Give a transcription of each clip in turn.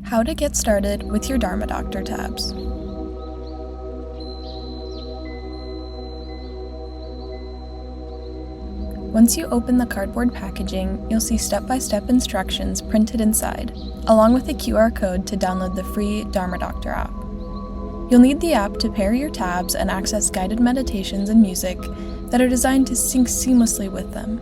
How to get started with your Dharma Doctor tabs. Once you open the cardboard packaging, you'll see step-by-step instructions printed inside, along with a QR code to download the free Dharma Doctor app. You'll need the app to pair your tabs and access guided meditations and music that are designed to sync seamlessly with them.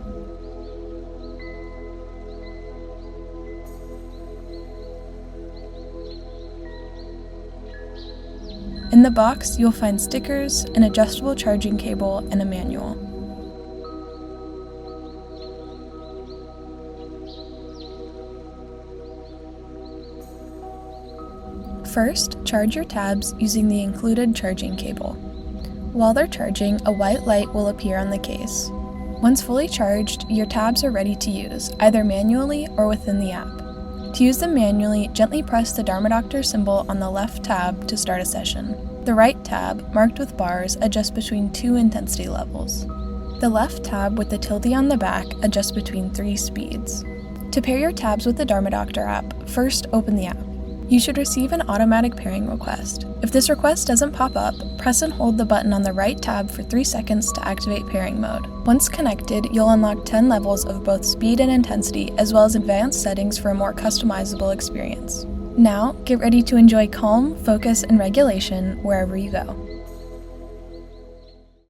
In the box, you'll find stickers, an adjustable charging cable, and a manual. First, charge your tabs using the included charging cable. While they're charging, a white light will appear on the case. Once fully charged, your tabs are ready to use, either manually or within the app. To use them manually, gently press the Dharma Doctor symbol on the left tab to start a session. The right tab, marked with bars, adjusts between 2 intensity levels. The left tab with the tilde on the back adjusts between 3 speeds. To pair your tabs with the Dharma Doctor app, first open the app. You should receive an automatic pairing request. If this request doesn't pop up, press and hold the button on the right tab for 3 seconds to activate pairing mode. Once connected, you'll unlock 10 levels of both speed and intensity, as well as advanced settings for a more customizable experience. Now, get ready to enjoy calm, focus, and regulation wherever you go.